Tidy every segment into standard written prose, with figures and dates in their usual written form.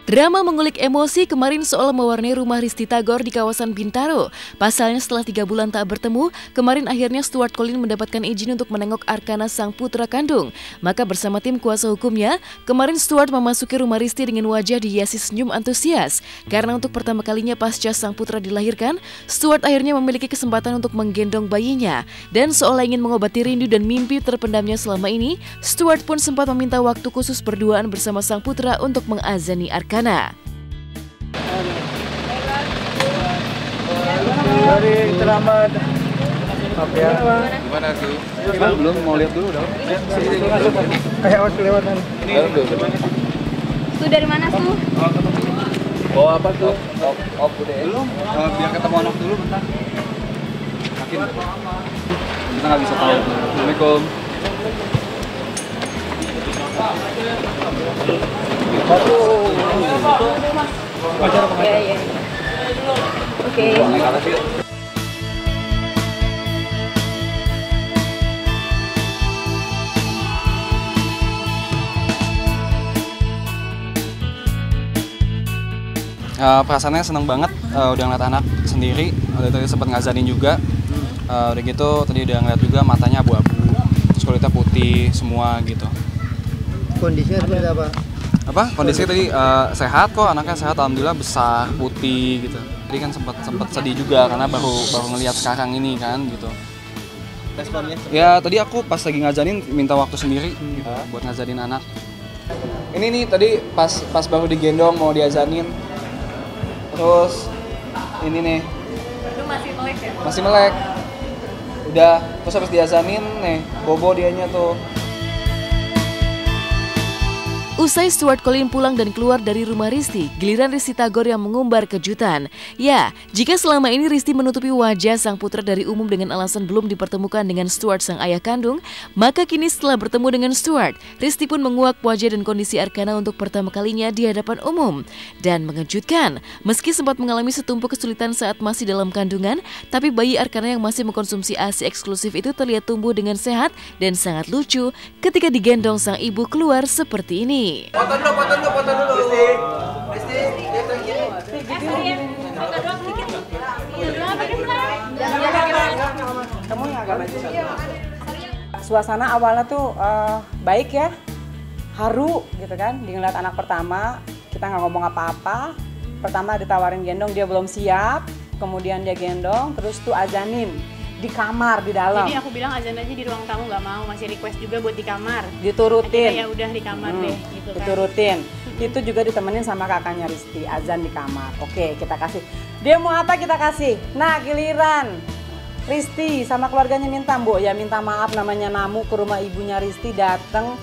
Drama mengulik emosi kemarin soal mewarnai rumah Risty Tagor di kawasan Bintaro. Pasalnya setelah 3 bulan tak bertemu, kemarin akhirnya Stuart Collin mendapatkan izin untuk menengok Arkana sang putra kandung. Maka bersama tim kuasa hukumnya, kemarin Stuart memasuki rumah Risty dengan wajah dihiasi senyum antusias. Karena untuk pertama kalinya pasca sang putra dilahirkan, Stuart akhirnya memiliki kesempatan untuk menggendong bayinya. Dan seolah ingin mengobati rindu dan mimpi terpendamnya selama ini, Stuart pun sempat meminta waktu khusus berduaan bersama sang putra untuk mengazani Arkana. Dari Keramat. Ya. Gimana sih? Belum mau lihat dulu dong. Kayak waktu lewatan. Itu dari mana tuh? Oh apa tuh? Udah. Belum. Biar ketemu anak dulu bentar. Yakin? Kita nggak bisa tahu. Assalamualaikum. Iya. Oke. Perasaannya seneng banget, udah ngeliat anak sendiri, udah tadi sempat ngazanin juga, udah gitu tadi udah ngeliat juga matanya abu-abu, terus kulitnya putih semua gitu. Kondisinya seperti apa? Kondisinya tadi sehat kok, anaknya sehat, alhamdulillah besar, putih gitu. Tadi kan sempat sedih juga karena baru ngeliat sekarang ini kan gitu. Responnya? Ya tadi aku pas lagi ngajanin minta waktu sendiri gitu, buat ngajanin anak. Ini nih tadi pas baru digendong mau diazanin. Terus ini nih. Lu masih melek ya? Masih melek. Udah, terus habis diazanin nih, bobo dianya tuh. Usai Stuart Collin pulang dan keluar dari rumah Risty, giliran Risty Tagor yang mengumbar kejutan. Ya, jika selama ini Risty menutupi wajah sang putra dari umum dengan alasan belum dipertemukan dengan Stuart sang ayah kandung, maka kini setelah bertemu dengan Stuart, Risty pun menguak wajah dan kondisi Arkana untuk pertama kalinya di hadapan umum. Dan mengejutkan, meski sempat mengalami setumpuk kesulitan saat masih dalam kandungan, tapi bayi Arkana yang masih mengkonsumsi ASI eksklusif itu terlihat tumbuh dengan sehat dan sangat lucu ketika digendong sang ibu keluar seperti ini. Foto dulu. Kamu yang agak maju. Suasana awalnya tuh baik ya, haru gitu kan. Dia ngeliat anak pertama, kita nggak ngomong apa-apa. Pertama ditawarin gendong, dia belum siap. Kemudian dia gendong, terus tuh azanin di kamar di dalam. Jadi aku bilang azan aja di ruang tamu, nggak mau, masih request juga buat di kamar. Diturutin. Akhirnya ya udah di kamar deh gitu kan. Diturutin. Itu juga ditemenin sama kakaknya Risty, azan di kamar. Oke, kita kasih. Dia mau apa kita kasih? Nah, giliran Risty sama keluarganya minta, Mbok ya minta maaf namanya namu ke rumah ibunya Risty datang.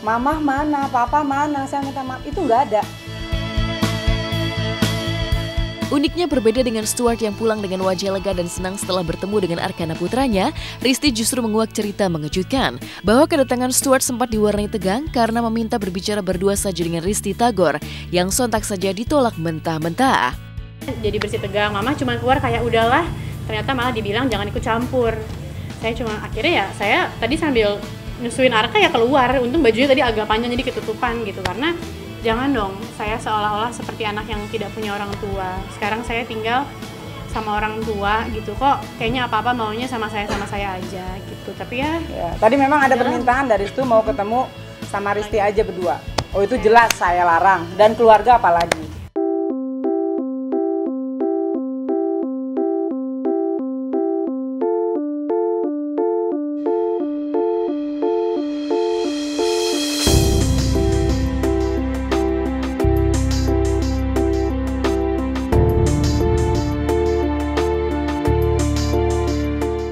Mamah mana, papa mana, saya minta maaf. Itu nggak ada. Uniknya berbeda dengan Stuart yang pulang dengan wajah lega dan senang setelah bertemu dengan Arkana putranya, Risty justru menguak cerita mengejutkan bahwa kedatangan Stuart sempat diwarnai tegang karena meminta berbicara berdua saja dengan Risty Tagor yang sontak saja ditolak mentah-mentah. Jadi bersih tegang, mama cuma keluar kayak udahlah, ternyata malah dibilang jangan ikut campur. Saya cuma akhirnya ya saya tadi sambil nyusuin Arka ya keluar, untung bajunya tadi agak panjang jadi ketutupan gitu karena jangan dong, saya seolah-olah seperti anak yang tidak punya orang tua. Sekarang saya tinggal sama orang tua gitu, kok kayaknya apa-apa maunya sama saya aja gitu. Tapi ya tadi memang ada permintaan dari Stu mau ketemu sama Risty aja berdua. Oh itu jelas saya larang, dan keluarga apalagi.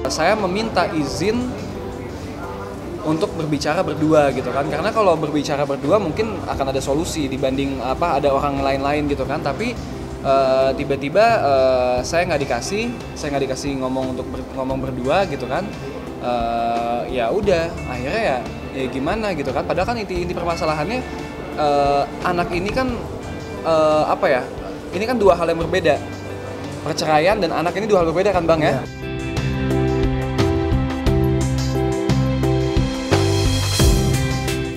Saya meminta izin untuk berbicara berdua gitu kan, karena kalau berbicara berdua mungkin akan ada solusi dibanding ada orang lain gitu kan, tapi tiba-tiba saya nggak dikasih ngomong untuk ngomong berdua gitu kan. Ya udah akhirnya ya gimana gitu kan, padahal kan inti permasalahannya anak ini kan ini kan dua hal yang berbeda, perceraian dan anak ini dua hal berbeda kan Bang ya.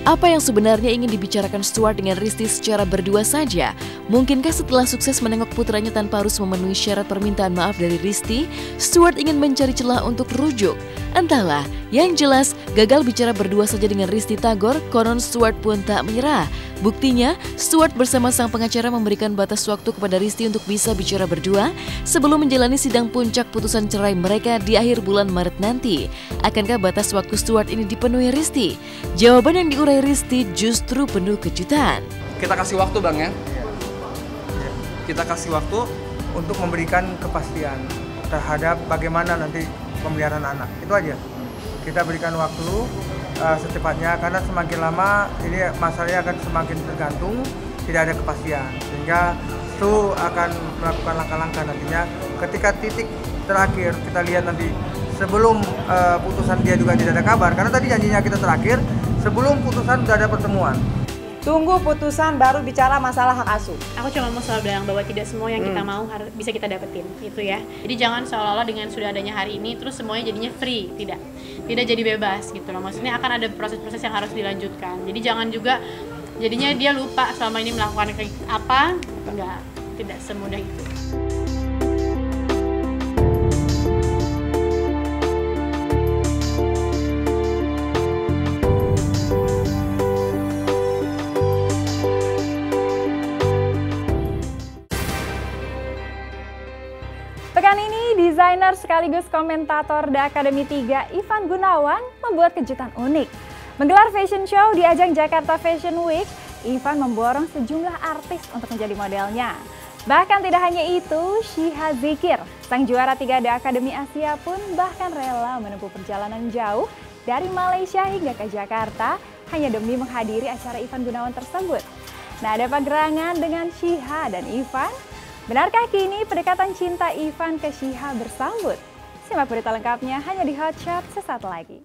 Apa yang sebenarnya ingin dibicarakan Stuart dengan Risti secara berdua saja? Mungkinkah setelah sukses menengok putranya tanpa harus memenuhi syarat permintaan maaf dari Risti, Stuart ingin mencari celah untuk rujuk? Entahlah, yang jelas gagal bicara berdua saja dengan Risti Tagor, konon Stuart pun tak menyerah. Buktinya, Stuart bersama sang pengacara memberikan batas waktu kepada Risti untuk bisa bicara berdua sebelum menjalani sidang puncak putusan cerai mereka di akhir bulan Maret nanti. Akankah batas waktu Stuart ini dipenuhi Risti? Jawaban yang diurai Risti justru penuh kejutan. Kita kasih waktu Bang ya. Kita kasih waktu untuk memberikan kepastian terhadap bagaimana nanti pemeliharaan anak. Itu aja. Kita berikan waktu secepatnya karena semakin lama ini masalahnya akan semakin tergantung, tidak ada kepastian. Sehingga itu akan melakukan langkah-langkah nantinya ketika titik terakhir kita lihat nanti sebelum putusan dia juga tidak ada kabar karena tadi janjinya kita terakhir sebelum putusan sudah ada pertemuan. Tunggu putusan baru bicara masalah hak asuh. Aku cuma mau selalu bilang bahwa tidak semua yang kita mau harus bisa kita dapetin, gitu ya. Jadi jangan seolah-olah dengan sudah adanya hari ini terus semuanya jadinya free, tidak jadi bebas gitu loh. Maksudnya akan ada proses-proses yang harus dilanjutkan. Jadi jangan juga jadinya dia lupa selama ini melakukan apa, enggak, tidak semudah itu. Pekan ini, desainer sekaligus komentator The Academy 3 Ivan Gunawan membuat kejutan unik. Menggelar fashion show di ajang Jakarta Fashion Week, Ivan memborong sejumlah artis untuk menjadi modelnya. Bahkan tidak hanya itu, Shiha Zikir, sang juara 3 The Academy Asia pun bahkan rela menempuh perjalanan jauh dari Malaysia hingga ke Jakarta hanya demi menghadiri acara Ivan Gunawan tersebut. Nah, ada apa gerangan dengan Shiha dan Ivan? Benarkah kini pendekatan cinta Ivan ke Shiha bersambut? Simak berita lengkapnya hanya di Hot Shot sesaat lagi.